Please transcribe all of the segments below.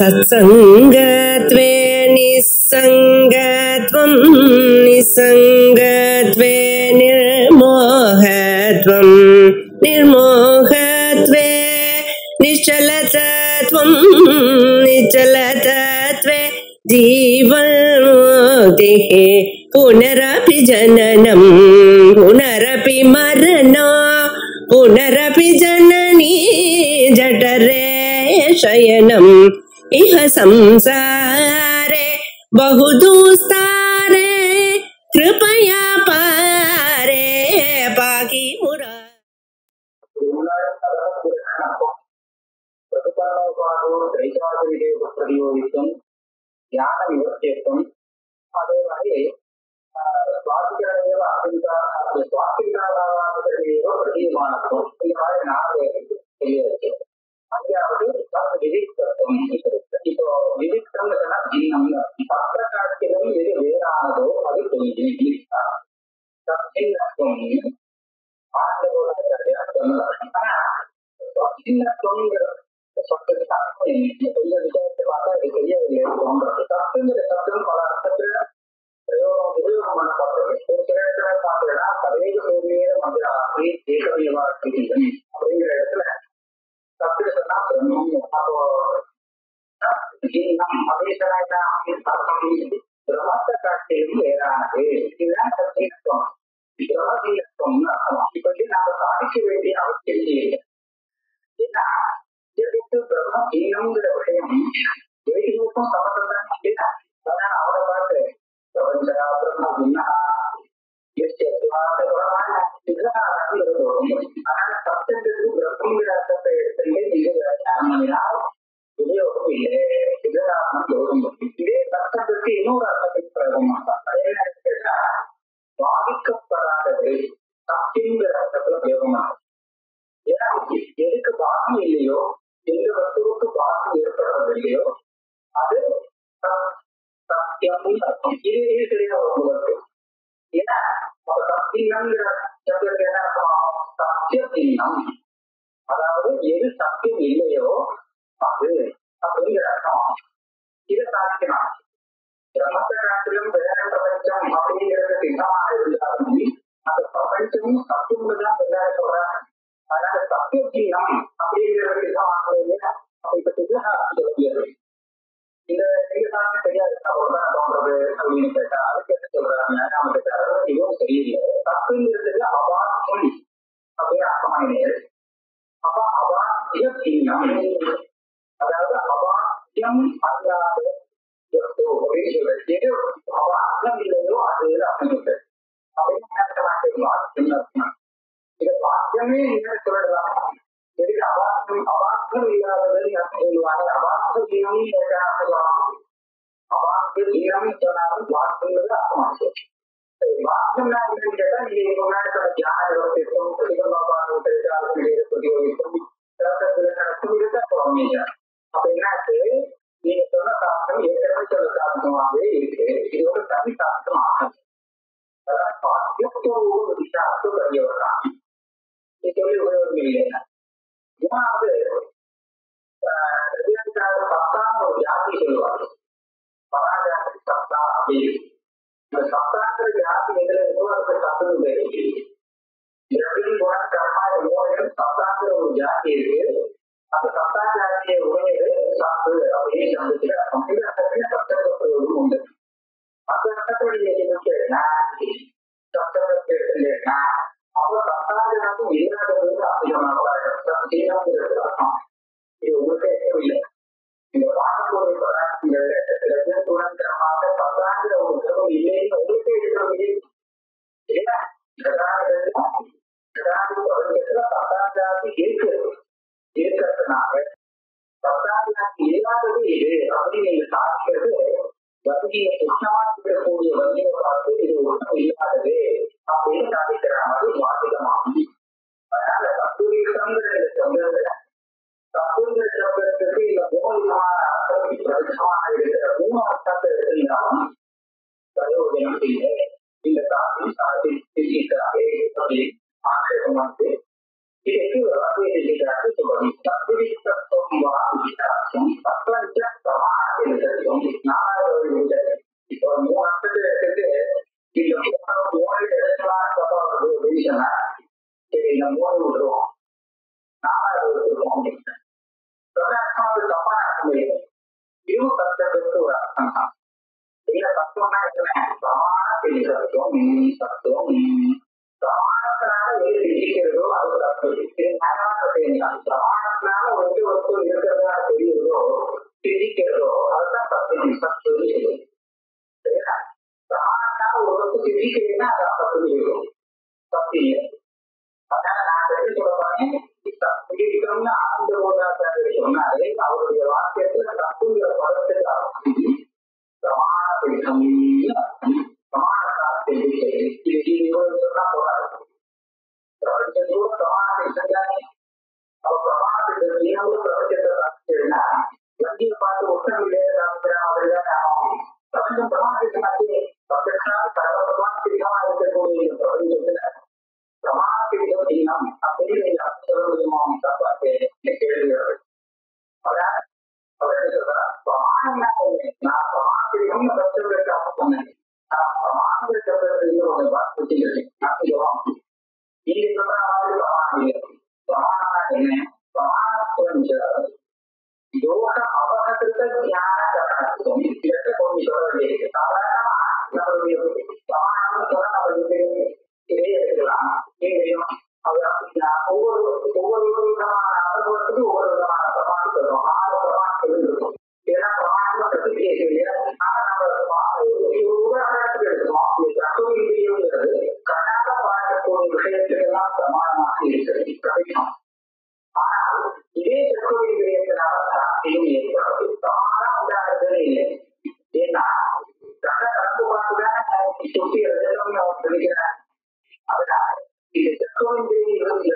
सत्संगत्वे निस्संगत्वं निस्संगत्वे निर्मोहत्वं निर्मोहत्वे निश्चलतत्वं निश्चलतत्वे जीवन्मुक्तिः पुनरपि जननं पुनरपि मरणं पुनरपि जननी जठरे शयनम् इह संसारे बहुदुस्तारे कृपया पारे पाहि मुरा இப்போ விதித்தம் பக்க காலத்திலும் எது வேறானதோ அது கொஞ்சம் சொத்துக்கு கொஞ்சம் விஷயத்தை பார்த்தா அது தெரியவில்லை. தப்புங்கிற சப்தம் பல அர்த்தத்துல உபயோகம் பண்ணப்படுறது. சில இடத்துல பார்த்தீங்கன்னா பதவி சூழ்நிலையில மந்திராசி தேசவியவா அப்படிங்கிற இடத்துல தப்பு சொன்னா சொல்லணும். அப்போ பிரமத்த காட்சியிலும் வேறானது. இதுதான் சத்தியத்துவம். பிரமதீயத்துவம்னு அர்த்தம். இப்படி நாம சாதிக்க வேண்டிய அவசியம் இல்லை. ஏன்னா எதுக்கு பிரம்மதீயம்ங்கிற விஷயம் வேதிக்கும் சமதான் இல்லையா? அதான் அவரை பார்த்து பிரபஞ்சா பிரம்ம அதனால சப்தத்துக்கு பிரம்மங்கிற அர்த்தத்தை எடுத்துட்டு நீங்க உபயோகம் இல்லை. இதுதான் யோகம். இதே சப்தத்துக்கு இன்னொரு அர்த்தத்தை பிரயோகம் மாட்டான். அதே நேரத்துல பாதிக்கப்படாதது சத்தியங்கிற அர்த்தத்துல பிரயோகமாகும். ஏன்னா எதுக்கு பாகம் இல்லையோ, எந்த வஸ்துவுக்கு பாகம் ஏற்படுறது இல்லையோ அது சத்தியம்னு அர்த்தம். இது தெரியாத உங்களுக்கு. ஏன்னா சத்தியங்கிற சப்தத்துக்கு என்ன அர்த்தம்? சத்தியம். அதாவது எது சத்தியம் இல்லையோ அது அப்படிங்கிற அர்த்தம். இதை சாதிக்கலாம். பிரம்மத்த காட்டிலும் வேற பிரபஞ்சம் அப்படிங்கிறது சின்னமாக இருந்தாலும் அந்த பிரபஞ்சமும் சத்தியம் தான் வேற சொல்றாங்க. அதனால சத்திய சின்னம் அப்படிங்கிறது சின்னமாக சொல்லியது. இந்த சாதனை தெரியாது தோன்றது அப்படின்னு கேட்டா அதுக்கு என்ன சொல்றாங்க? நம்ம கிட்ட இதுவும் தெரியல. தப்புங்கிறதுக்கு அபாசம் அப்படின்னு அர்த்தமாயினது. அப்ப அபாசிய சின்னம், அதாவது அபாசியம் அல்லாத அப்படின்னு சொல்றது. எது அபாசியம் இல்லையோ அது அப்படின்ட்டு அப்படின்னு இதை பாக்கியமே என்ன சொல்லலாம். எதுக்கு அபாசியம் அபாசியம் இல்லாதது சொல்லுவாங்க. அபாசிய தீனம் சொல்லுவாங்க. அபாசிய தீனம் சொன்னாலும் வாக்குங்கிறது அர்த்தமாச்சு. வாக்குன்னா என்னன்னு கேட்டா நீங்க முன்னாடி சொன்ன தியான யோசிக்கும் அப்ப என்னாச்சு, நீங்க சொன்ன சாஸ்திரம் ஏற்கனவே சொன்ன சாஸ்திரமாகவே இருக்கு. இது ஒரு தனி சாஸ்திரம் ஆகும். அதாவது சாஸ்திரம் பெரியவர்தான் இது சொல்லி உபயோகம் இல்லை. மூணாவது சப்தான ஒரு ஜாதி சொல்லுவாங்க. பராஜாதி சப்தா அப்படின்னு. இந்த சப்தாங்கிற ஜாதி எதுல இருக்கோ அதுக்கு சப்தம் பேரு. சப்தாங்கிற ஒரு ஜாதி இருக்கு. அந்த சப்தா ஜாதியை உடையது சாப்பு அப்படின்னு சப்தத்தை உண்டு. அந்த அர்த்தத்தை நீங்க சப்தத்தை எடுத்துட்டா அப்போ சப்தாஜாதி இல்லாதது அதிகமாக அர்த்தம். இது உங்களுக்கு இல்லை. இந்த பார்க்கக்கூடிய சுதந்திரமாக சப்தாங்கிற ஒரு உலகம் இல்லைன்னு உங்களுக்கு இருக்கிறது. சப்தாஜாதி இருக்கிறதுனால சப்தாஜாதி இல்லாதது இது அப்படின்னு நீங்க சாதிக்கிறது வங்கியை சுத்தமா இருக்கக்கூடிய வங்கியை பார்த்து இது ஒன்றும் இல்லாதது அப்படின்னு சாதிக்கிற மாதிரி வாசிதமாகும். அதனால தத்துவீகம்ங்கிற சொந்தத்துல தத்துவங்கிற சொந்தத்துக்கு இந்த மூலமான இருக்கிற மூணு அர்த்தத்தை எடுத்திருந்தாலும் பிரயோஜனம் இல்லை. இந்த காரணம் சாதிக்கிறாரே அப்படி ஆட்சேபம் வந்து இதுக்கு சொல்லுவாங்க. தத்துவம் பிரபஞ்ச பிரமாணமே இதுவும் சப்தத்துக்கு ஒரு அர்த்தம் தான். இதுல சத்துவம்னா என்ன? பிரமாணத்தில் சத்துவம் சத்துவம் பிரமாணத்தினால எது சிந்திக்கிறதோ அது தப்பு. இது நியாயமான விஷயம். பிரமாணத்தினால ஒரு வஸ்து இருக்கிறதா தெரியுதோ சிந்திக்கிறதோ அதுதான் சத்தியம் சத்துவம் சொல்லுது. பிரமாணத்தினால ஒரு வஸ்து சிந்திக்கிறதுன்னா அது அப்படி இருக்கும் சத்தியம். அதனால நான் எப்படி சொல்றேன், சத்தியம்னு ஆனந்த போதாச்சாரியர் சொன்னாலே அவருடைய வாக்கியத்துல தப்புங்கிற பதத்துக்கு பிரமாணம் பிரமாணத்தால தெரிவிக்கிறது. இது சொன்னா போராது பிரபஞ்சத்தோட பிரமாணத்தை செஞ்சானே அவ பிரமாணத்தை தினமும் பிரபஞ்சத்தை காமிச்சதுன்னா வண்டியை பார்த்து ஒட்டவில்லை காமிக்கிறான் அப்படிதான் ஆகும். பிரபஞ்சம் பிரமாணத்தை மாற்றி பிரபஞ்சனால் பிரமாணத்திற்காக இருக்கக்கூடிய பிரபஞ்சத்துல பிரமாணத்திற்கும் தினம் அப்படின்னு நீங்க சொல்ல முடியுமா தப்பாக்கு கேள்விகள். அதான் பிரமாணம் நான் பிரமாணத்திற்கும் கற்றுக்காக சொன்னேன். நான் பிரமாணங்கள் கற்றுக்கிறது பார்த்துக்கிறேன். நீங்க சொல்ற மாதிரி பிரமாணம் இல்லை. பிரமாணம் என்ன? பிரமாணத்துவம் யோக அபகத்திற்கு ஞான கரணத்துவம் இதற்கு கொஞ்சம் சொல்ல வேண்டியிருக்கு. சாதாரணமா நம்மளுடைய பிரமாணம் சொல்ல நம்மளுக்கு இடையே இருக்கலாம். தெரியும் அவர் அப்படின்னா ஒவ்வொரு விதமான அனுபவத்துக்கு ஒவ்வொரு விதமான பிரமாணம் சொல்றோம். 6 பிரமாணங்கள் இருக்கும். இதெல்லாம் பிரமாணம் கற்றுக்கிறது. ஆனா நம்ம உதாரணத்துக்கு எடுத்துக்கோம். சத்துவங்கிறது கண்ணால பார்க்கக்கூடிய விஷயத்துக்கெல்லாம் பிரமாணமாக இருக்கிறது கிடைக்கும். ஆனால் இதே சத்துவங்கிறதுனால சாத்தியம் ஏற்படுறது பிரமாணம் உண்டாகிறதே இல்லை. ஏன்னா கண்ணை கலந்து பார்த்துதான் சுற்றி எழுதணும்னு அவர் சொல்லிக்கிறேன். அதனால இது சத்துவங்கிறது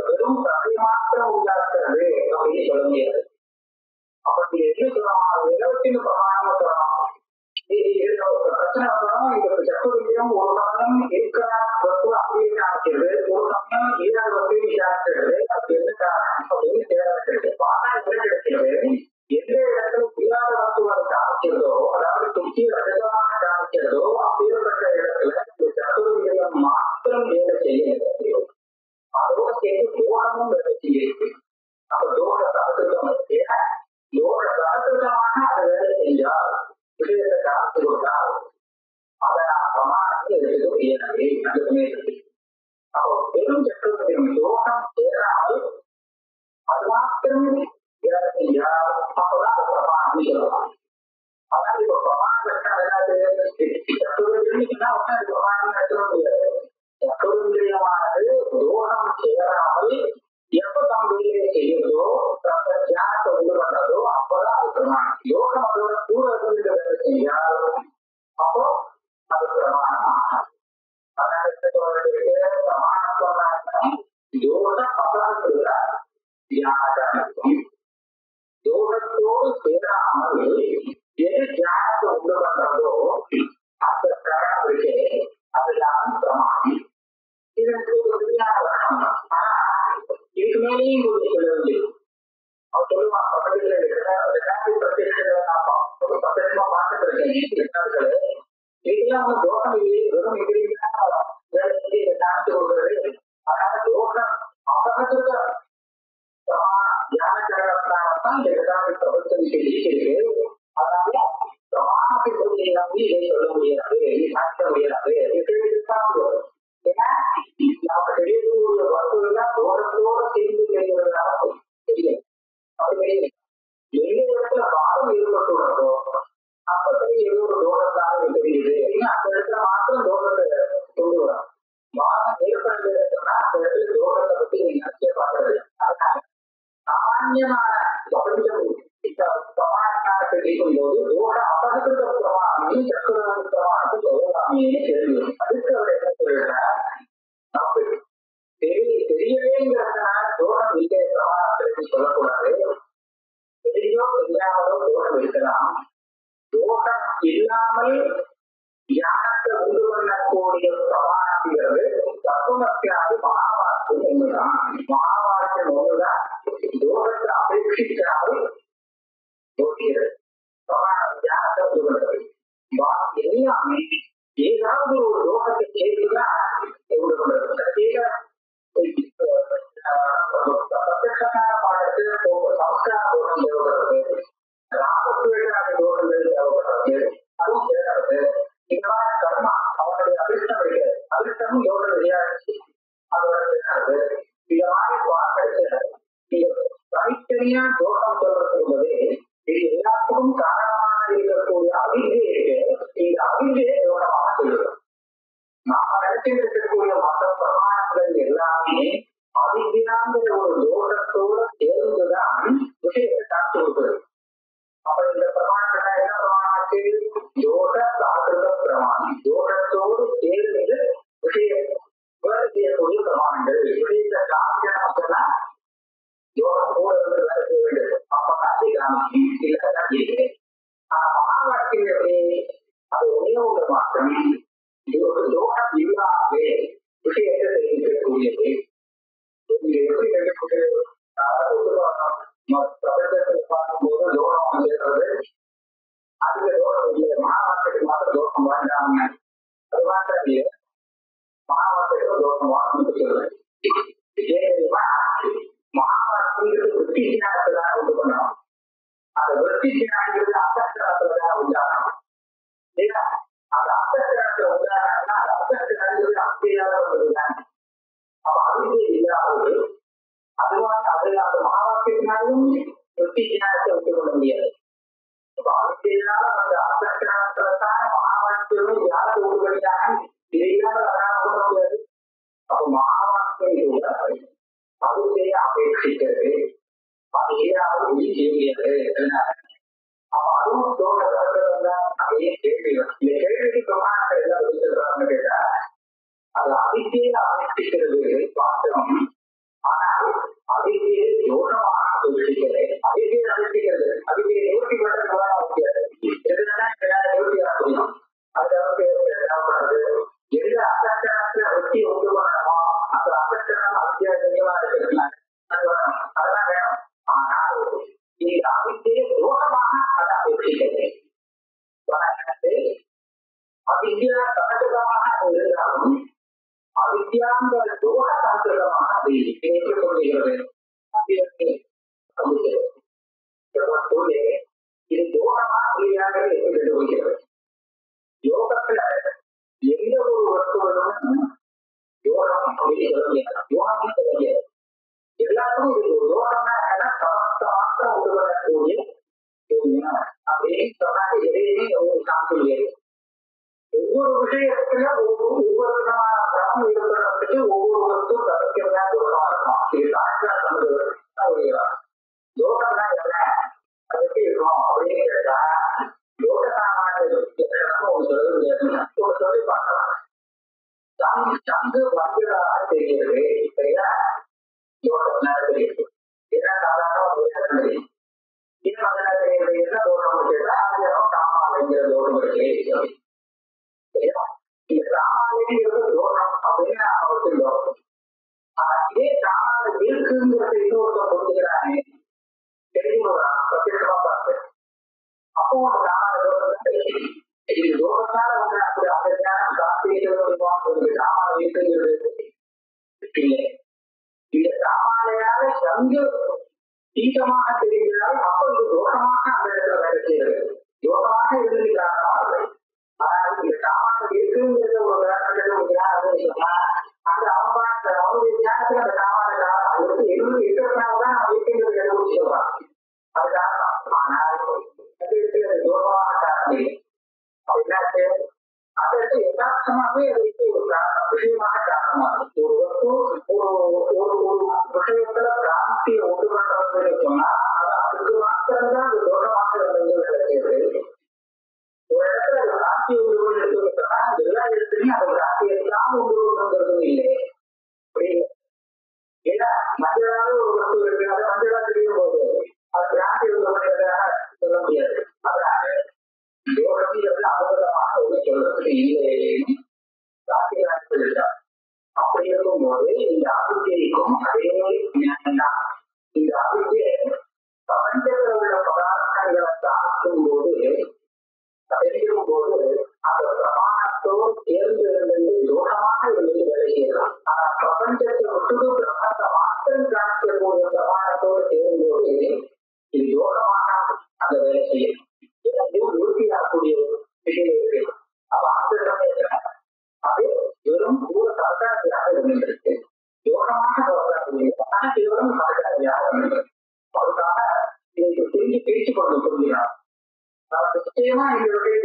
வெறும் தலை மாத்திரம் உண்டாக்குறது அப்படின்னு சொல்ல முடியாது. அப்படி எது சொல்லலாம்? நிலவத்தின் பிரமாணம் சொல்லலாம். பிரச்சனை வரணும். இந்த சத்துவம் ஒரு சமயம் இருக்கிற அப்படியே காமிக்கிறது, ஒரு சமயம் ஈராது வசதி காமிக்கிறது. அது எந்த காரணம் அப்படின்னு தேவைப்படுது. பார்த்தா என்ன கிடைக்கிறது? எந்த இடத்துல இல்லாத வஸ்துவாக காமிக்கிறதோ அதாவது சுற்றி ரகமாக காமிக்கிறதோ அப்படிப்பட்ட இடத்துல இந்த சத்துவம் மாத்திரம் வேலை செய்ய அதோட சேர்ந்து தோகமும் வேலை செய்யிருக்கு. அப்ப தோக சகத்திருத்தம் யோக சகத்திருத்தமாக அதை வேலை செஞ்சால் விஷயத்தை காத்து கொண்டால் அதை நான் பிரமாணத்தை எழுத முடியாது. அதுக்குமே இருக்கு. அப்போ பெரும் சக்கரத்தின் யோகம் சேராமல் அது மாத்திரம் வேலை செஞ்சால் அப்பதான் அது பிரமாணம் சொல்லலாம். அதான் இப்ப பிரமாணம் சக்கரவில்லைன்னா ஒன்னும் அது பிரமாணம் எடுத்துட முடியாது. சக்கரவில்லையமானது யோகம் சேராமல் எப்ப தான் வேலையை செய்யுதோ தியானத்தை உண்டு பண்றதோ அப்பதான் அது பிரமாணம். யோகம் அதோட கூட இருந்து வேலை செஞ்சால் அப்போ அது பிரமாணம் ஆகும். அதனால பிரமாணம் யோக பதத்துல தியானம் யோகத்தோடு சேராமல் எது தியானத்தை உண்டு பண்றதோ அந்த கடவுளுக்கு அதுதான் பிரமாணம். இதற்கு ஒரு விஞ்ஞான லட்சணம். ஆனா இதுக்கு மேலேயும் ஒரு சொல்ல வேண்டியது. அவர் சொல்லுவான் பக்கத்துல பக்கமா பார்த்துட்டு இருக்கேன். இதெல்லாம் வந்து தோஷம் இல்லையே, வெறும் எப்படின்னா வேலை செய்ய காமிச்சு கொடுக்குறது. அதனால தோஷம் அப்பகத்திற்கு தியான கரணத்தினால்தான் இந்த விதான பிரபுத்தம் இருக்கிறது. அதனால பிரமாணத்தை பற்றி நம்பி இதை சொல்ல முடியாது, காட்ட முடியாது. ஏன்னா நம்ம தெரியக்கூடிய வசூலாம் தோட்டத்தோட சேர்ந்து தெரிகிறதுனால தெரியும். அப்படி எந்த இடத்துல பாடம் ஏற்பட்டுள்ளதோ அப்படி ஏதோ ஒரு தோட்டத்தாக தெரியுது. அந்த இடத்துல மாத்திரம் தோட்டத்தை கொண்டு வரும். பாடம் ஏற்படுறதுன்னா அந்த இடத்துல தோட்டத்தை பத்தி நினைச்சே பார்க்கறது. அதனால சாமான்யமான பிரபஞ்சம் பிரமாணமாக தெரிவிக்கும் போது தோட அப்பகத்திற்கு பிரமாணம் சக்கரவாதி பிரமாணத்தை சொல்லலாமே தெரியும். அதுக்கு அவர் என்ன சொல்றார்? தப்பு தெரியவேங்கிறதுனால தோஷம் இல்லை பிரமாணத்திற்கு சொல்லக்கூடாது. தெரியோ தெரியாமலோ தோஷம் இருக்கலாம். தோஷம் இல்லாமல் ஞானத்தை உண்டு பண்ணக்கூடிய பிரமாணங்கிறது தத்துவத்தினாவது மகாபாரதம் ஒண்ணுதான். மகாபாரதம் ஒண்ணுதான் தோஷத்தை அபேட்சிக்காமல் தோற்றுகிறது. பிரமாணம் ஞானத்தை உண்டு பண்றது எல்லாமே ஏதாவது ஒரு தோஷத்தை சேர்த்துதான் உண்டு பண்றது. பிரத்யேகமான பாடத்தில் சம்ஸ்கார தோஷம் தனித்தனியா தோஷம் சொல்றது என்பது இது எல்லாத்துக்கும் காரணமாக இருக்கக்கூடிய அவித்யை இந்த அவித்யை தோஷமாக சொல்லுவோம். நாம நினைச்சிட்டு இருக்கக்கூடிய மற்ற பிரமாணங்கள் எல்லாமே அவித்யாங்கிற ஒரு தோஷத்தோடு சேர்ந்துதான் விஷயத்தை காட்சி கொடுக்குறது. அப்ப இந்த பிரமாணத்துல என்ன பிரமாணமாச்சு? தோஷ சாஸ்திர பிரமாணம். தோஷத்தோடு சேர்ந்து விஷயம் செய்யக்கூடிய பிரமாணங்கள். விஷயத்தை காமிக்கணும்னா யோகம் கூட இருந்து வேலை செய்ய வேண்டியது. அப்பதான் காமிக்கும் இல்லைன்னா கேட்கிறேன். ஆனா மகாபாரத்திலே அது ஒரே ஒரு மாற்றம். யோகம் இல்லாமே விஷயத்தை தெரிவிக்கக்கூடியது. எப்படி எடுக்கக்கூடியது? பிரபஞ்சத்தில் பார்க்கும்போது யோகம் இருக்கிறது. அதுல யோகம் இல்லை. மகாபாரத்துக்கு மாத்திரம் யோகம் வேண்டாம். அது மாத்திரம் இல்லை. மகாபாரத்துக்கு யோகம் வாங்கணும்னு சொல்லுவேன். மகாபாரதங்கிறது விருத்தி ஞானத்துதான் உண்டு பண்ணணும். அந்த விருத்தி ஞானங்கிறது அந்தஸ்கரணத்துலதான் உண்டாகணும். இல்லையா? அந்த அந்தஸ்கரணத்துல உண்டாகணும்னா அந்த அந்தஸ்கரங்கிறது அப்படியாக வருதுதான். அப்ப அவித்யை இல்லாதது அதுவாக அது அந்த மகாபாரதத்தினாலும் விருத்தி ஞானத்தை உண்டு பண்ண முடியாது. அப்ப அவித்யினால அந்த அந்தஸ்கரணத்துலதான் மகாபாரதத்திலும் யாரும் உண்டு பண்ணிட்டாங்க. இதை இல்லாத அதாக பண்ண முடியாது. அப்ப மகாபாரதத்தை கூட அவித்யை அபேட்சிக்கிறது. அதையாவது உறுதி செய்ய முடியாது. அப்ப அதுவும் தோன்றதான் அப்படியே கேள்வி. இந்த கேள்விக்கு பிரமாணத்தை ஏதாவது சொல்றாங்கன்னு கேட்டா அது அவித்யை அபேட்சிக்கிறது வாஸ்தவம். ஆனால் அவித்யை தோஷமாக அபேட்சிக்கிறது. அவித்யை அபேட்சிக்கிறது அவித்யை நிவர்த்தி பண்றதுதான் முடியாது. எதுதான் நிவர்த்தி ஆக முடியும்? அது தேவைப்படுறது. எந்த அந்தஸ்கரணத்துல வெற்றி உண்டு பண்ணணுமோ அந்த அந்தஸ்கரணம் அத்தியாவசியமா இருக்கிறதுனால அதெல்லாம் வேணும். ஆனால் இந்த அவித்யை தோஷமாக அதை அபேட்சிக்கிறது. அவித்யா சகஜமாக இருந்தாலும் அவித்யாங்கிற தோஷ சங்கடமாக அது ஏற்றுக்கொள்கிறது. இது தோஷமா அவித்யாக எப்படி கண்டுபிடிக்கிறது? யோகத்துல எந்த ஒரு வஸ்துவனும் யோகம் அப்படின்னு சொல்ல முடியாது. யோகம்னு சொல்ல முடியாது. எல்லாத்துக்கும் இது ஒரு யோகம்னா என்னன்னா சமஸ்த மாத்திரம் உண்டு பண்ணக்கூடிய அப்படின்னு சொன்னாங்க. எதையுமே ஒரு காமிக்க முடியாது. ஒவ்வொரு விஷயத்துல ஒவ்வொரு விதமான கிரமம் ஈடுபடுறதுக்கு ஒவ்வொரு வஸ்தும் தவிர்க்கிறதா யோகமா இருக்கும். இது கணக்கா யோகம்னா என்ன அது எப்படி இருக்கும் அப்படின்னு கேட்டா யோக சாமானிய ஒன்று சொல்ல முடியாது. ஒரு சொல்லி பார்க்கலாம். சங்கு வந்ததாக தெரிகிறது. சரியா? யோகத்தினால தெரியுது. ஏன்னா சாதாரண தெரியும். ஏன் வந்ததாக தெரியுது? என்ன தோஷம் கேட்டா ஆகியோம் காமாலைங்கிற தோஷம் இருக்கு. இந்த காமாலைங்கிறது தோஷம் அப்படின்னு அவசியம். ஆனா இதே காமாலை இருக்குங்கிறது இன்னொருத்த புரிஞ்சுக்கிறானே தெரியும். பிரத்யேகமா பார்த்து அப்போ அந்த காமாலை தோஷம் தெரியும். இது யோகத்தால வந்து அப்படி அதற்கான காப்பீடுகள் காமாலை இருக்குங்கிறது இல்லை. இந்த காமாலையால சங்கு தீட்டமாக தெரிகிறால் அப்போ இது யோகமாக அந்த இடத்துல வேலை செய்கிறது. யோகமாக இருந்து காரணமாக. ஆனால் இந்த காமாலை இருக்குங்கிறது ஒரு சொன்னா அந்த அவனுடைய ஞானத்துல அந்த காமாலை அவருக்கு எழுபது இருக்கிறதுனாலதான் நம்ம இருக்குங்கிறது கண்டுபிடிச்சு சொல்றான். அது காரணம். ஆனால் யோகமான காரணம் இல்லை. அப்படின்னாச்சு அதற்கு யதார்த்தமாகவே அதுக்கு ஒரு விஷயமான காரணமாகும். ஒரு விஷயத்துல பிராந்திய உண்டு பண்றதுன்னு சொன்னா அது அதுக்கு மாத்திரம்தான் அது தோஷமாக இருந்தது. ஒரு இடத்துல அது பிராந்திய உண்டு கொண்டு சொன்னா எல்லா இடத்துலையும் அந்த பிராந்தியத்தான் உண்டு கொண்டுங்கிறது இல்லை. ஏன்னா மஞ்சளாக ஒரு வஸ்து இருக்கு. அதை மஞ்சளா தெரியும் போது அது பிராந்திய உண்டு பண்ணுறதாக சொல்ல முடியாது. அதனால யோகத்தில் அபகரமாக ஒரு சொல்றதுக்கு இல்லைன்னு சொல்லிட்டார். அப்படி இருக்கும்போது இந்த அவித்யைக்கும் அதே ஞானம்தான். இந்த அவித்யை பிரபஞ்சத்தில் உள்ள பதார்த்தங்களை தாக்கும் போது தெரியும் போது அந்த பிரமாணத்தோடு சேர்ந்து இருந்தது தோஷமாக இருந்து வேலை செய்யலாம். ஆனால் பிரபஞ்சத்தை விட்டு பிரபஞ்ச மாற்றம் காணிக்கக்கூடிய பிரமாணத்தோடு சேரும்போது இது தோஷமாக அந்த வேலை செய்யும். உறுதியாகக்கூடிய விஷயம் இருக்கு. அப்ப அந்த சமயத்துல அது வெறும் கூட சரக்காரியாக இருந்திருக்கு. யோகமாக சரக்காரியாக கேவலம் சரக்காரியாக இருந்திருக்கு. அதுக்காக இதை தெரிஞ்சு பிரிச்சு கொண்டு சொல்கிறார். நிச்சயமா எங்களுடைய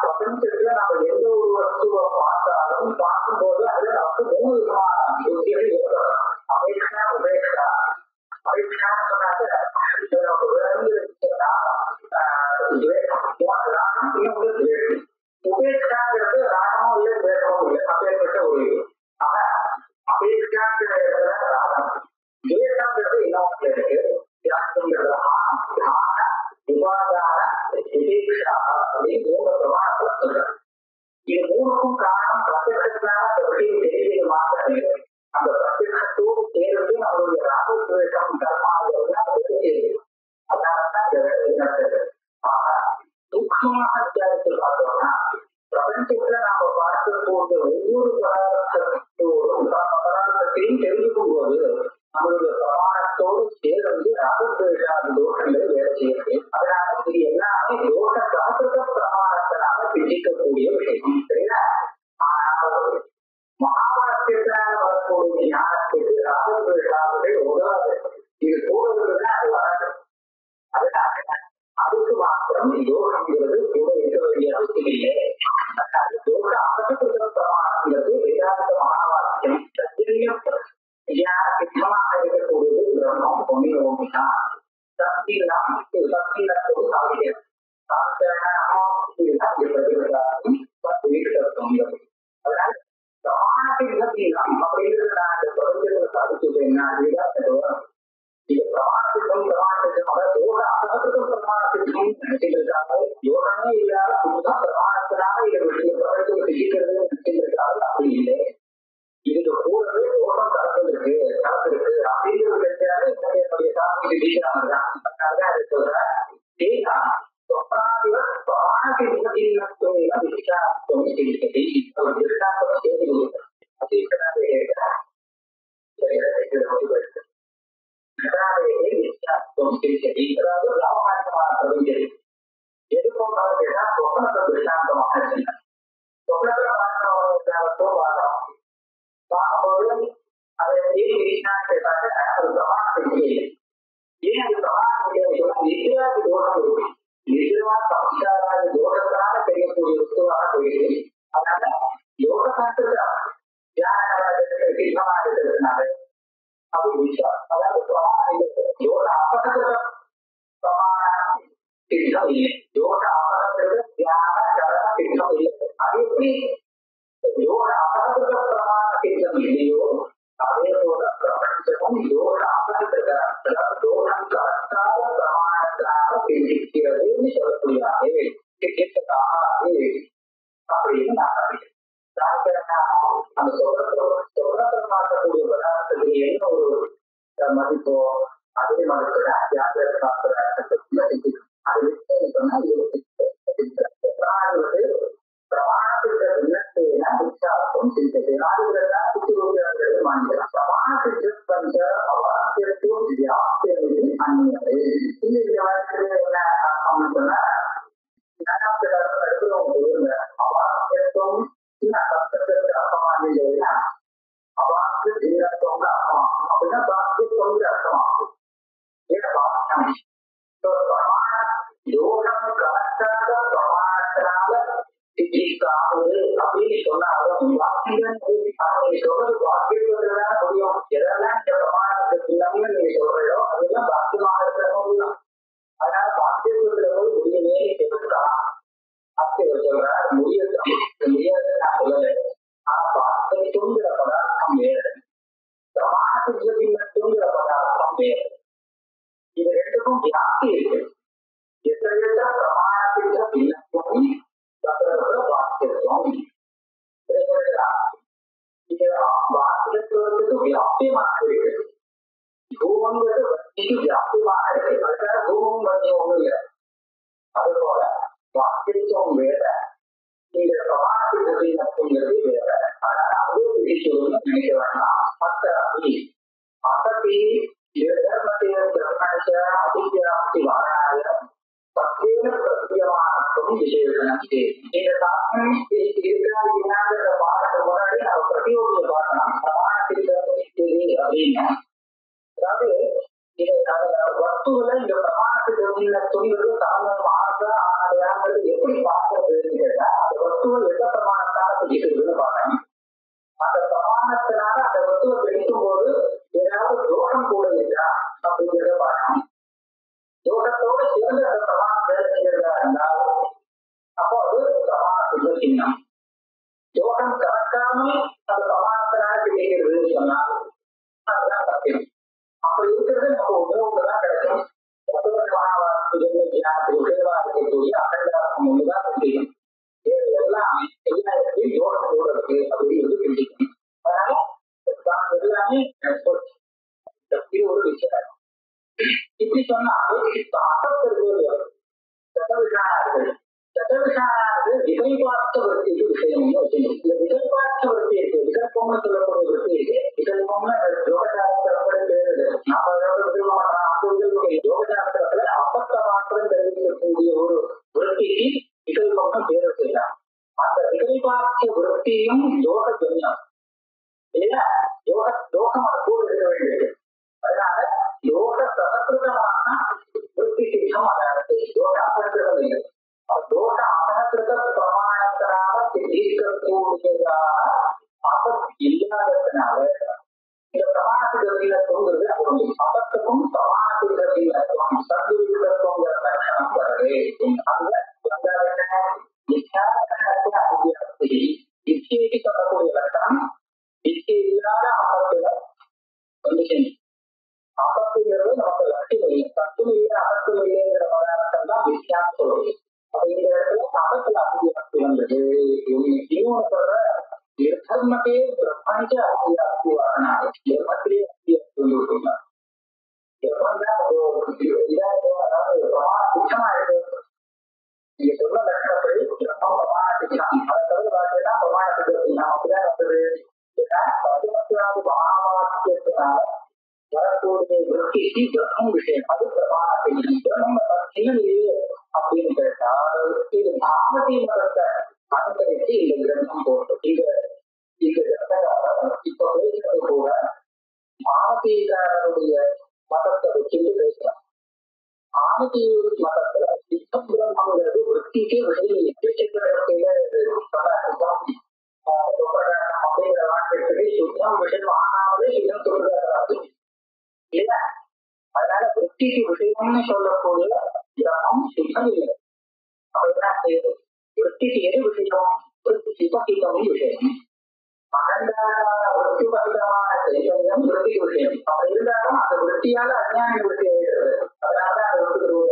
பிரபஞ்சத்துல நம்ம எந்த ஒரு வஸ்துவை பார்த்தாலும் பார்க்கும்போது அது நமக்கு 3 விதமான யோசிகள் ஏற்படும். அபேட்சா, உபேட்சா. அபேட்சான்னு சொன்னாக்க உபேட்சாங்கிறது ராகமும் இல்லை, துவேஷமும் இல்லை, அப்பேற்பட்ட ஒரு இது. ஆனா அபேட்சாங்கிற இடத்துல ராகம், துவேஷங்கிறது இன்னொன்று இருக்கு, தியாகங்கிறது உபாதான உபேட்சா அப்படின்னு 3 பிரமாணத்துல சொல்றாங்க. இது 3க்கும் காரணம் பிரத்யட்சத்தினால விஷயம் தெரிஞ்சது மாத்திரமே. அந்த பிரத்யட்சத்தோடு சேர்ந்து நம்மளுடைய ராகத்வேஷம் கர்மாங்கிறதுலாம் தெரியுது. அதனாலதான் இந்த வேலை நடக்குது. ஆனா சூக்ஷ்மமாக விசாரித்து பார்த்தோம்னா பிரபஞ்சத்துல நாம பார்க்கக்கூடிய ஒவ்வொரு பதார்த்தத்தையும் தெரிஞ்சுக்கும் போது நம்மளுடைய பிரமாணத்தோடு சேர்ந்து ராகத்வேஷாதி தோஷங்கள் வேலை செய்யுது. அதனால இது எல்லாமே தோஷ சமத்துவ பிரமாணத்தினால பிடிக்கக்கூடிய விஷயம். சரியா? ஆனால் மகாபாரதத்தினால வரக்கூடிய ஞானத்துக்கு ராகத்வேஷாதிகள் உதவாது. இது கூடுதல்னா அது வராது. அதனால அதுக்கு மாத்திரம் யோகங்கிறது கூட இருக்க வேண்டிய அவசியம் இல்லை. யோக அசமத்துவ பிரமாணங்கிறது வேதாந்த மகாவாக்கியம் சித்தமாக இருக்கக்கூடியது பிரம்மம் ஒன்றிதான். சக்தியினத்தோடு சாதியம் அதனால பிரமாணத்தின் அப்படிங்கிறது நான் இந்த பிரபஞ்சத்தில் சாதிச்சது என்ன வேதாந்தம். இது பிரமாணத்திற்கும் யோக அசமத்துவ பிரமாணத்திற்கும் நினைச்சிருக்காங்க. யோகமே இல்லாத புதுசா பிரமாணத்தினால இதை பிரபஞ்சத்தை சிகிக்கிறது நினைச்சிருக்காங்க. அப்படி இல்லை. இதுக்கு கூடவே தோஷம் கலந்துருக்கு அப்படிங்கிறது தெரிஞ்சாலே என்னுடைய சாமி தீக்கிறாங்க. அதனாலதான் அதை சொல்றேன். எதுக்கும் கேட்டா சொப்னத்தை திருஷ்டாந்தமாக சொப்னத்துல பார்க்கும்போது அதை கேட்டாக்க அது பிரமாணம் இல்லை. ஏன் அது பிரமாணம் எதிராக தோஷம் இருக்கு. எதிராக சம்ஸ்காராத தோஷத்தினால தெரியக்கூடிய வஸ்துவாக போயிடுது. அதனால யோக சாஸ்திரத்தை சித்தமாக இருக்கிறதுனால அது விசாரம். அதாவது பிரமாணம் யோக அபகத்துல பிரமாண சித்தம் இல்லை. யோக அபகத்துல தியான கரண சித்தம் இல்லை. அது எப்படி யோக அபகத்துல பிரமாண சித்தம் இல்லையோ அதே போல பிரபஞ்சமும் யோக அபகத்துல தோஷம் கலக்காத பிரமாணத்தினால சிந்திக்கிறதுன்னு சொல்லக்கூடியது அப்படின்னு நான் அந்த சொர்ணத்தை பார்க்கக்கூடிய பதார்த்தத்துக்கு என்ன ஒரு மதிப்போ அதே மதிப்பு பிரமாணத்திற்கு விசாரத்தும் சிந்தது பிரமாணத்திற்கு பஞ்ச அவாத்தியத்துவம் வியாப்தியம் அந்நியது. இந்த வழக்கில் என்ன அர்த்தம்னு சொன்னா அவாத்தியத்துவம் சப்தத்திற்கு அர்த்தமாக இல்லையா? அவாக்கு தீரத்துவம் அர்த்தமாகும். அப்படின்னா பாக்கியத்துவம் அர்த்தமாகும். யோகம் கலக்காத பிரமாணத்தினால சித்திக்காது அப்படின்னு சொன்னாலும் சொல்றது பாக்கியத்துவதான் முடியும். எதெல்லாம் இந்த பிரமாணத்துக்கு இல்லாமல் நீங்க சொல்றீங்களோ அதெல்லாம் பாக்கியமாக இருக்கிற முடியும். அதனால பாக்கியத்துவத்துல போய் முடியவே சொல்லிருக்கலாம். பாக்கியவர் சொல்ற முடியாது நான் சொல்லலை. ஆனா பாக்கியத்துங்கிற பதார்த்தம் வேறு, பிரமாணத்துங்கிற பதார்த்தம் வேறு. இது ரெண்டுக்கும் வியாப்தி இருக்கு. எத்தனை பிரமாணத்திற்கு பின்னத்துவம் வாக்கியத்துவம் இது வாக்கியத்துவத்துக்கு வியாப்தியமாக இருக்கு. பூமங்கிறது வட்டிக்கு வியாப்தியமாக இருக்கு. அதுக்காக பூமம் வட்டி ஒன்றும் இல்லை. அதுபோல வாக்கியத்துவம் வேற, இந்த பிரமாணத்திற்கு பின்னத்துவங்கிறது வேற. அதனால அது விஷயம் நினைக்க வேண்டாம். அசதி அதிவியாப்தி வாராய சத்தியன பிரத்தியமானத்துவம் விசேஷனம். இந்த சாஸ்திரம் இருக்கிற பாடத்துக்கு முன்னாடி நம்ம பிரதியோகிய பார்க்கலாம். பிரமாணத்திற்கு அப்படின்னு அதாவது இதை வஸ்துல இந்த பிரமாணத்துக்கு துணிவது தாமதம் ஆசை ஆனது எப்படி பார்க்கறதுன்னு கேட்டா அந்த வஸ்துவை எந்த பிரமாணத்தால பிடிக்கிறதுன்னு பார்க்கணும். அந்த பிரமாணத்தினால அந்த வஸ்துவை பிடிக்கும் போது ஏதாவது தோஷம் கூட இல்லையா அப்படிங்கிறத பார்க்கணும். தோஷத்தோடு சேர்ந்து அந்த பிரமாணம் வேலை செய்யறதா இருந்தால் அப்போ அது பிரமாணத்துக்கு சின்னம். தோஷம் கலக்காமல் அந்த பிரமாணத்தினால பிடிக்கிறதுன்னு சொன்னால் அதுதான் சத்தியம். அப்ப இருக்கிறது நம்ம உணவுதான் கிடைக்கும். விஷயமா இருக்கக்கூடிய அகண்டாரம் ஒண்ணுதான் தெரியும். எல்லாமே எல்லா இடத்தையும் யோகம் கூட இருக்கு அப்படின்னு தெரிஞ்சுக்கணும். அதனால எல்லாமே இது ஒரு விஷயம். இப்படி சொன்னா சட்டவிஷானானது விகல்பார்த்த விருத்திக்கு விஷயம்னு வச்சுக்கணும். இந்த விகல்பார்த்த விருத்தி இருக்கு, விகல்பம்னு சொல்லக்கூடிய விருத்தி இருக்கு. விகல்பம்னு யோகசாஸ்திரத்துல யோகசாஸ்திரத்துல அப்பத்த மாத்திரம் தெரிவிக்கக்கூடிய ஒரு விருத்திக்கு விகல்பம்னு பேர் வச்சுக்கலாம். அந்த விகல்பார்த்த விருத்தியும் யோக ஜன்யம் இல்லையா? யோகம் அது கூட இருக்க வேண்டியது. அதனால யோக சககிருதமான விருத்தி சித்தம் அதாவது யோக அசகிருதம் இல்லை. யோக அசகிருத பிரமாணத்தினால இருக்கக்கூடியதாக இல்லாததுனால இந்த பிரமாணத்துக்கு தோன்றுறது அப்படி அப்பத்துக்கும் பிரமாணத்துக்கு சதுவிதத்துவங்கிற லட்சணம் வருது. அந்த இச்சைக்கு சொல்லக்கூடிய லட்சணம் இச்சை இல்லாத அப்பத்துல கண்டிஷன். அப்பத்துங்கிறது நமக்கு லட்சியம் இல்லை, தத்துவம் இல்லை, அகத்துவம் இல்லைங்கிற பதார்த்தம் தான் வித்தியாசம் சொல்லுது. அப்ப இந்த இடத்துல அகத்துல அபிவியாப்தி வந்தது. இன்னொன்னு சொல்ற நிர்தர்மத்தே பிரபஞ்ச அபிவியாப்தி வரனால நிர்மத்திலே அபிவியாப்தி வந்து விட்டுருந்தார். அதாவது பிரமாண சித்தமா இருக்கு. நீங்க சொல்ற லட்சணப்படி பிரமாண சித்தம் அதை தவிர தான் பிரமாணத்துக்கு அப்படிதான் வந்தது. மகாவாக்கியத்தினால வரக்கூடிய விற்பிக்கு பிரம்மம் விஷயம் அது பிரமாணத்தின் இல்லையே அப்படின்னு கேட்டால் இது பாரதி மதத்தை அனுசரித்து இந்த கிரந்தம் போட்டு இந்த இப்ப பேசுறது கூட பாரதியாருடைய மதத்தை வச்சுட்டு பேசுறாங்க. பாரதி மதத்துல சித்தம் பிரம்மங்கிறது விற்பிக்கு விஷயம் அப்படிங்கிற வார்த்தை சுத்தம் விஷயம் ஆனாலே இதம் சொல்றாரு இல்ல. அதனால விற்பிக்கு விஷயம்னு சொல்லக்கூடிய பிரம்மம் சுத்தம் இல்லை. அப்படிதான் செய்யுது. விற்பிக்கு எது விஷயம்? சிவசித்தமும் விஷயம். விற்பிபகிதமான சைதன்யம் விற்பிக்கு விஷயம். அப்படி இருந்தாலும் அந்த விற்பியால அஞ்ஞான விற்த்தி ஆகிறது. அதனால அந்த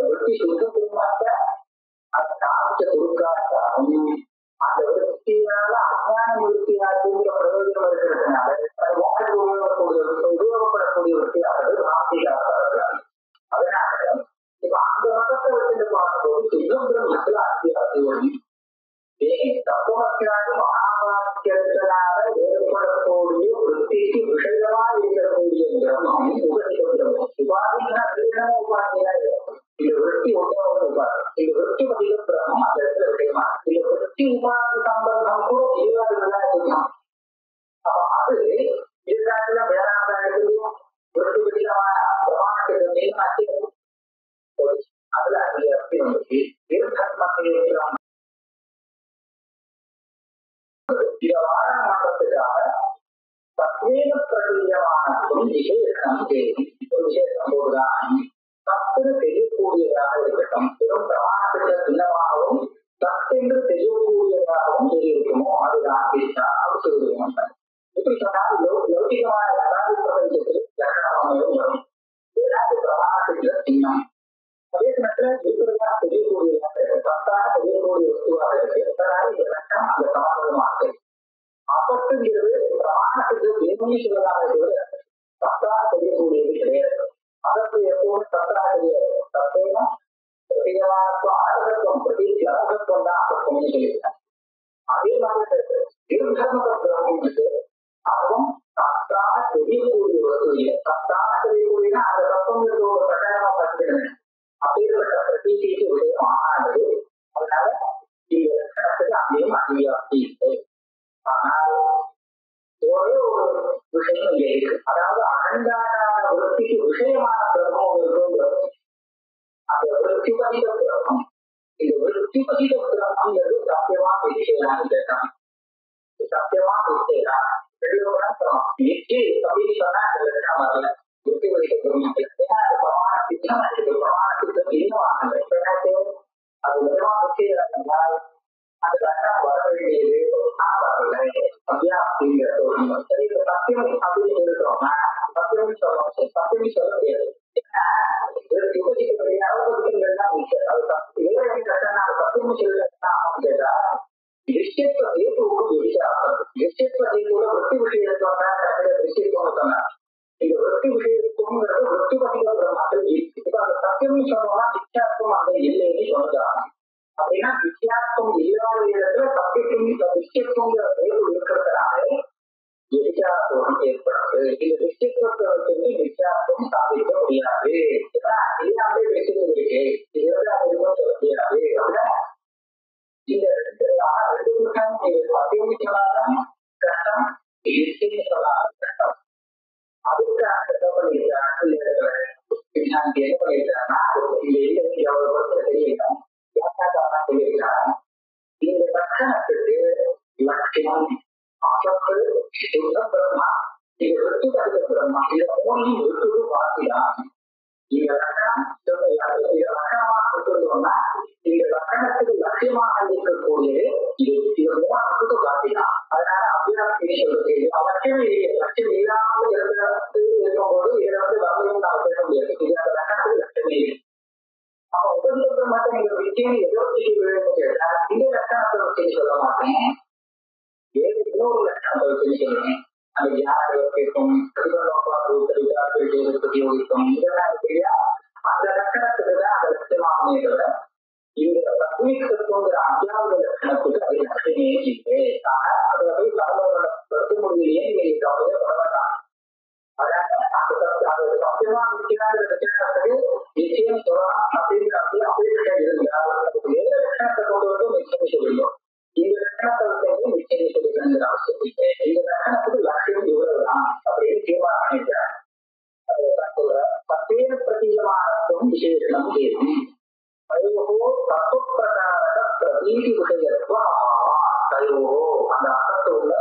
விற்பி சுத்த குடும்பத்த அந்த காமிச்ச குறுக்காட்டாலும் அந்த விற்பியால அஞ்ஞான விற்பியாக்குங்கிற பிரயோஜனம் இருக்கிறதுனால அது மோட்சத்துக்கு உபயோகப்படக்கூடிய விற்பியாகிறது நாஸ்திகராக இருக்கிறார். அதனால இப்ப அந்த மதத்தை வச்சுட்டு பார்க்கும்போது சிவபிரமத்துல அத்தியாசி வரும் தத்துவத்தினால மகாவாக்கியத்தினால ஏற்படக்கூடிய விற்பிக்கு விஷயமா இருக்கக்கூடிய பிரம்மம் உபயோகம். உபாதினா உபாதினா இந்த விற்பி ஒன்றே உபாதி. இந்த விற்பி பதில பிரம்மம் அந்த இடத்துல விஷயமா இந்த விற்பி உபாதி சம்பந்தம் கூட இல்லாததான் தெரியும். அப்ப அது எதிர்காலத்துல வேறாந்த இடத்துலையும் விற்பி பதிலமான பிரமாணத்துக்கு அதுல அது அப்படி வந்துச்சு. நிர்தர்மத்திலே இதை வாழ மாற்றத்துக்காக தத்வேத பிரதீயமான விசேஷம் தேவை. ஒரு விசேஷம் போதுதான் தத்து தெரியக்கூடியதாக இருக்கட்டும். வெறும் பிரமாணத்திற்கு சின்னமாகவும் தத்தென்று தெரியக்கூடியதாகவும் தெரியுமோ அதுதான் அவசியம். இப்படி சொன்னால் லௌகிகமான பிரபஞ்சத்தில் லட்சணமாகவும் வரும். ஏதாவது பிரமாணத்திற்கு சின்னம் அதே சமயத்துல இருக்கிறதா தெரியக்கூடியதாக இருக்கு, தத்தாக தெரியக்கூடிய வஸ்துவாக இருக்கு. அதனால இந்த லட்சணம் அந்த சமாதானமாக இருக்கு. அப்பத்துங்கிறது பிரமாணத்துக்கு வேணும்னு சொல்லலாமே தவிர தத்தாக தெரியக்கூடியது கிடையாது. அதற்கு எப்போதும் தத்தாக தெரியாது. தத்தைனா அழகத்துவம் பிரதீசி அழகத்துவம் தான் அப்பத்துவம்னு சொல்லியிருக்காங்க. அதே மாதிரி நிர்தர்மத்துக்கு அதுவும் தத்தாக தெரியக்கூடிய வஸ்து இல்லை. தத்தாக தெரியக்கூடியனா அந்த தத்துவங்களோட பிரகாரமா பார்த்துக்கிறேன் அப்படிப்பட்ட பிரதீசிக்கு விஷயம் ஆனது. அதனால இந்த லட்சணத்துக்கு அங்கேயும் அங்கீகாரம் இல்லை. ஆனால் ஒரே ஒரு விஷயம் இங்கே இருக்கு. அதாவது அகண்டான விருத்திக்கு விஷயமான பிரம்மம் விருத்திபதித பிரம்மம். இந்த விருத்திபதித பிரம்மங்கிறது சத்தியமா நிச்சயமானு கேட்டாங்க. சத்தியமா நிச்சயா நிச்சய அப்படின்னு சொன்னா வரல விருத்திபதித பிரம்மம். ஏன்னா அது பிரமாணத்துக்கு இன்னும் என்னாச்சு அது நிஜமா நிச்சயம் அது லட்சணம் வர வேண்டியது வரல அப்படியா அப்படிங்கிறது ஒரு சரி. இந்த சத்தியம் அப்படின்னு இருக்கிறோம்னா சத்தியம் சொல்லணும். சத்தியம் சொல்ல முடியாது. ஏன்னா சத்தியம் சொல்லலாம் கேட்டா விஷயத்துவ ஏற்றுக்கும் விஷயத்துவ கூட விருத்தி விஷயத்தோட விஷயத்துவம் சொன்னா இந்த விருத்தி விஷயத்துவங்கிறது விருத்தி பதிக பிரமாத்தில் இருக்கு. இப்ப அந்த சத்தியம் சொன்னோம்னா வித்தியாசம் அங்க இல்லைன்னு சொல்லுறாங்க. அப்படின்னா வித்தியாசம் இல்லாத இடத்துல சத்தியத்துவம் விஷயத்துவங்கிற பேரு இருக்கிறதுனால வித்தியாசம் ஏற்படுது. இந்த விஷயத்துவத்தை வித்தியாசம் சாதிக்க முடியாது. எல்லாமே விஷயம் இருக்கு இதுல அதிகமும் சொல்ல முடியாது. இந்த ரெண்டு சத்தியம் சொல்லாதான் கஷ்டம் விஷயம் சொல்லாத கஷ்டம். அதுக்கு என்ன பண்ணிருக்காங்க என்ன பண்ணிருக்காங்கன்னா தெரியல சொல்லியிருக்காங்க. இந்த லட்சணத்துக்கு லட்சியம் அசத்து சுத்த பிரம்மா இது விருத்தி பதித பிரம்மா இதை மூணையும் விருத்துக்கு பார்த்துதான் இந்த லட்சணம் லட்சணமா சொல்லுவோம்னா இந்த லட்சணத்துக்கு லட்சியமாக இருக்கக்கூடியது இது இது மூணத்துக்கு பார்த்துதான். அதனால அபியாசம் சொல்றது லட்சியம் லட்சியம் இல்லாமல் இருக்கும்போது இதை வரலையும் நாம பேச முடியாது. இது அந்த லட்சணத்துக்கு லட்சியமே இல்லை. அப்ப உபதித பிரம்மத்தை நீங்க விஷயம் எதோ கேட்டா இந்த லட்சணத்தை வச்சு சொல்ல மாட்டேன். வேறு இன்னொரு லட்சணத்தை வச்சு சொல்லுவேன். அந்த யாருக்கும் உபயோகிக்கும் இதெல்லாம் இருக்கு இல்லையா அந்த லட்சணத்துக்கு தான் அந்த லட்சணமாகவே தவிர இந்த பத்மிகத்துவங்கிற அஞ்சாவது லட்சணத்துக்கு அது லட்சணமே இல்லை. அதுல போய் கடவுளோட முடிவிலேயே நீங்க கவலையே பட வேண்டாம். அதனால சத்தியமா முக்கியமான லட்சணத்துக்கு நிச்சயம் சொல்லலாம் அப்படிங்கிற அப்படியே இருந்தால் வேற லட்சணத்தை கொண்டு வந்து நிச்சயம் சொல்லிடும். இந்த லட்சணத்தை வந்து நிச்சயம் சொல்லிக்கணுங்கிற அவசியம் இல்லை. இந்த லட்சணத்துக்கு லட்சியம் இவ்வளவுதான் அப்படின்னு தீர்மானம் பண்ணிக்கிறார். பத்தேன பிரதீயமானத்துவம் விசேஷம் கேள்வி தயோகோ தத்துவப்பிரகாரக பிரதீதி விஷயத்துவ தயோகோ அந்த அர்த்தத்துல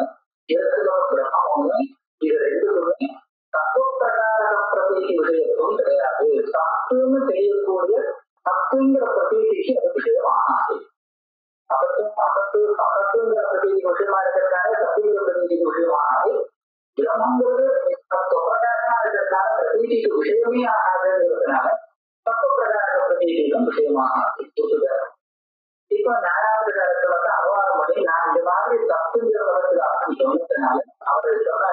பிரம்மம் ஒண்ணு இது ரெண்டுமே தத்துவப்பிரகாரக பிரதீதி விஷயத்துவம் கிடையாது. சத்துன்னு தெரியக்கூடிய சத்துங்கிற பிரதீதிக்கு அது விஷயம் ஆகாது. அசத்துங்கிற பிரதீதி விஷயமா இருக்கிறதுனால சத்துங்கிற பிரதீதிக்கு விஷயம் ஆகாது. பிரம்மங்கிறது பிரகாரமா இருக்கிறதுனால பிரதீதிக்கு விஷயமே ஆகாதுங்கிறதுனால தத்துவப்பிரகாரக பிரதீதிக்கும் விஷயமாகாது. இப்ப நாலாவது காலத்துல வந்து அனுவாதம் பண்ணி நான் இந்த மாதிரி தப்புங்கிற வளர்ச்சி அர்த்தம் சொன்னதுனால அவர்கள் சொன்ன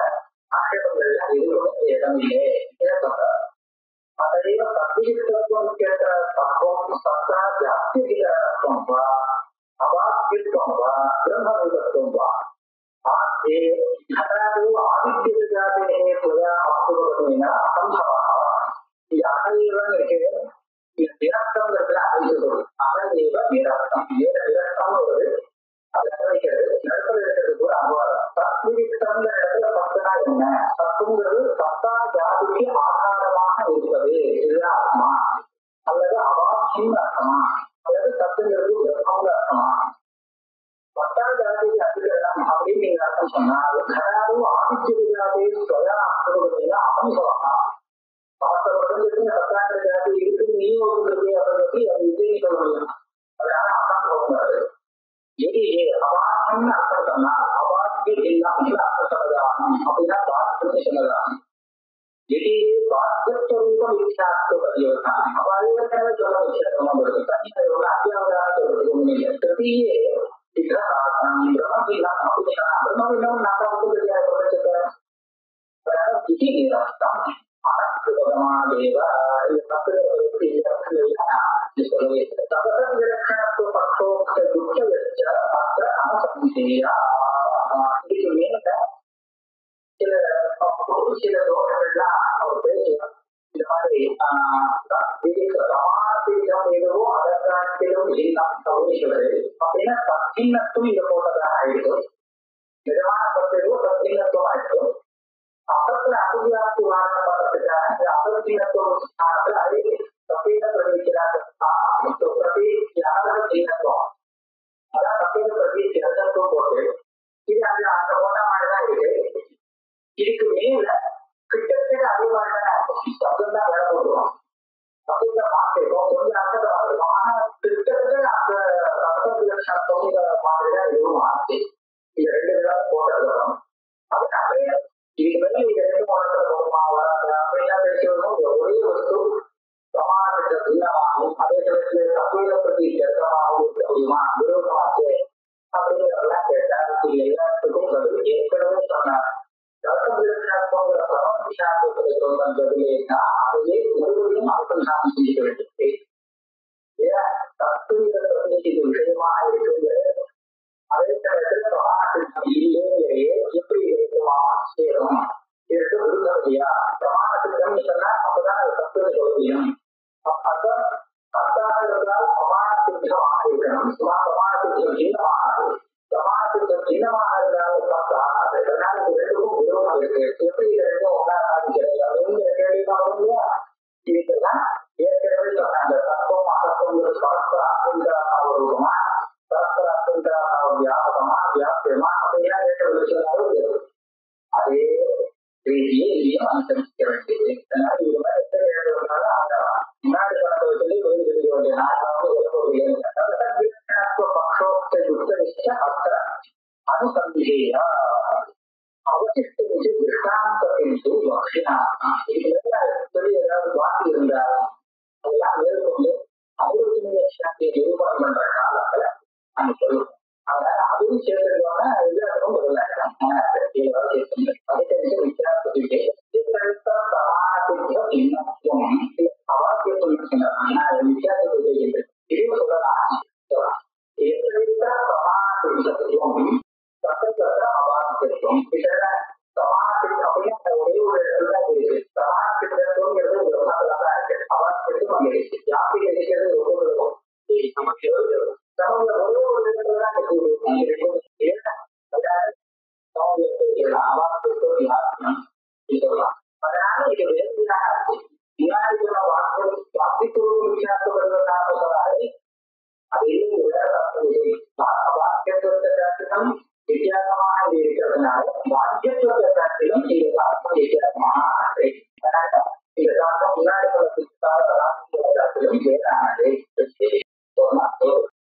ஆட்சேபங்கள்லாம் எதுவுமே இடமில்லை சொல்ற அதைய தத்துவம் கேட்ட தத்துவம் சத்தா ஜாஸ்தியம் வா அவாக்கியம் வா பிரம்மரூபத்துவம் வா ஆதித்ய ஜாதே அப்துவா அசம்பவா இது அகதேவன் இருக்கு. நிரஸ்தங்கிறதுல அறிவிக்கப்படும் அகதேவ நிரஸ்தம் நிரஸ்தம் வருது அது கிடைக்கிறது நடுத்தல் இருக்கிறது கூட அனுவாதம். தத்விரித்தங்கிற இடத்துல சத்துனா என்ன சத்துங்கிறது சத்தா ஜாதிக்கு ஆதாரமாக இருப்பது இதுதான் அர்த்தமா அல்லது அவாக்கியம் அர்த்தமா அல்லது சத்துங்கிறது பிரம்மங்க அர்த்தமா சத்தா ஜாதிக்கு அதிகம் அப்படின்னு நீங்க அர்த்தம் சொன்னா கராவும் ஆதித்ய ஜாதி ஸ்வயா அனுபவம் அசம்பவம் சத்தாங்க ஜாதி இருக்கு நீ ஒன்று அதை பற்றி அது விஜய் சொல்ல முடியும். அதனால அசம்பவம் அவாக்கியம் அர்த்தம் சொன்னா அவாக்கியம் இல்லாமல் அர்த்தம் சொல்லதாகும் அப்படின்னா பாக்கியம் சொல்லதாகும். திடீரே பாக்கியஸ்வரூபம் இச்சாக்கு பரியோகம் அப்ப அது ஏற்கனவே சொல்ல விஷயம் அத்தியாவதாக சொல்றதுக்கு முன்னிலை திருப்பியே பிரம்மம் இல்லாம நாம வந்து தெரியாது. அதனால திதி நிராஸ்தம் அனர்த்தபதமாதேவ சகதவிலட்சணத்துவ பக்ஷோக்த துக்கவெச்ச அத்த அனுசம்சேயா இதுக்கு மேல சில தோஷங்கள்லாம் அவர் பேசுவார். இந்த மாதிரி சமானத்திடம் எதுவோ அதற்காட்டிலும் எல்லாம் கவனிக்கிறது அப்படின்னா சத்தின்னத்தும் இதை போட்டதாக ஆயிடுச்சு. நிஜமான சத்தியமோ சத்தின்னத்துவம் ஆயிடுச்சு. அசத்துல அபிவியாப்தி வாழப்படுறதுக்காக இந்த அசத்தினத்துவம் அதே சத்திய பிரவேசிக்கிறார் பிரதீனத்துவம். அதான் தப்பீன பிரதி சிறந்தத்துவம் போட்டு இது அந்த அந்த போட்டா மாதிரிதான் இருக்கு. இதுக்கு மேல கிட்டத்தட்ட அதே மாதிரிதான் சப்தம் தான் வேலை போடுவோம். சப்தத்தை மாற்றிருக்கோம், கொஞ்சம் அர்த்தத்தை மாற்றிருக்கோம். ஆனா கிட்டத்தட்ட அந்த சப்தம் மாதிரிதான் இதுவும் மாற்றி இது ரெண்டு பேரும் போட்டது வரும். அது நிறைய இதுக்கு மேல இது ரெண்டு போட்டது வருமா வராது அப்படின்னா பேசுவதும் ஒரே வஸ்து பிரமாணத்துக்கு பின்னமாகவும் அதே சமயத்துல தப்பீன பிரதி ஜெர்கமாகவும் இருக்க முடியுமா, விரோதமாச்சு அப்படிங்கிறதெல்லாம் கேட்டார். இது எல்லாத்துக்கும் பதில் ஏற்கனவே சொன்னார். தர்க்கவிலட்சணத்துவங்கிற பிரம விஷாத்துவத்தை சொல்றேன் பதிலேன்னா அதையே முழுவதையும் அர்த்தம் சாமி செஞ்சுக்க வேண்டியது. ஏன் தத்துவ பிரதிக்கு இது விஷயமாக இருக்குது, அதே சமயத்துல பிரமாணத்திற்கு இல்லையே எப்படி இருக்குமா சேரும் இதற்கு விருந்தவையா பிரமாணத்திற்கும் சொன்னா அப்பதான் அது தத்துவ சொல்லியும். அதான் சத்தாக இருந்தால் பிரமாணத்திற்கும் இருக்கணும், பிரமாணத்திற்கும் சின்னமாகாது. பிரமாணத்திற்கு சின்னமாக இருந்தாலும் சத்தாகாது. அதனால இது ரெண்டுக்கும் விரோதம் இருக்கு. எப்படி இது ரெண்டும் உண்டாகாது அப்படின்னு கேள்விதான் இல்லையா. இதுக்கெல்லாம் ஏற்கனவே சொன்ன அந்த தத்துவம் அசத்துவங்கிற பரஸ்பரமா பரஸ்பர வியாபகமா வியாபியமா அப்படின்னா சொன்னாலும் அதே ரீதியை இதையும் அனுசரிக்க வேண்டியது. அதனால இது மாதிரி எத்தனை எழுதுனாலும் அந்த முன்னாடி படத்தை வேண்டிய பக்ஷோக்த யுக்தனிஷ்ட அர்த்த அனுசந்தியா அவசிஷ்ட திருஷ்டாந்தத்தின் லட்சியா. இதுல சொல்லி ஏதாவது வாக்கி இருந்தாலும் அதெல்லாம் மேற்கொண்டு அபிருத்தி நிரூபணம் பண்ற காலத்துல நம்ம சொல்லுவோம். அதனால அதுவும் சேர்த்துக்கோன்னா எல்லாருக்கும் ஒரு லட்சம் அதுக்கு வித்தியாசத்துக்கு பிரமாணத்திற்கு இன்னத்துவம் அவாக்கியத்துவம் வித்தியாசத்துக்கு திரும்ப சொல்லலாம். பிரமாணத்திற்கும் அவாக்கியத்துவம் பிரமாணத்திற்கு அப்படின்னு ஒரே ஒரு இடத்துல இருக்கு. பிரமாணத்திற்குங்கிறது விவசாயத்தான் இருக்கு, அவாக்கியத்துவம் அங்க இருக்கு. யாத்திரை இருக்கிறது ஒவ்வொரு நமக்கு ஒரே ஒரு இடத்துலதான் சொல்லலாம். அதனால இது வேறுதான் இருக்கு. முன்னாடி வாக்கியத்துவம் வித்தியாசப்படுவதாக சொன்னாரு. அதே வாக்கியத்துவத்திலும் வித்தியாசமாக இருக்கிறதுனால வாக்கியத்துவத்தை காட்டிலும் இது சாஸ்திரம் வித்தியாசமானது. அதனால இந்த சாஸ்திரம் முன்னாடி வேறானது.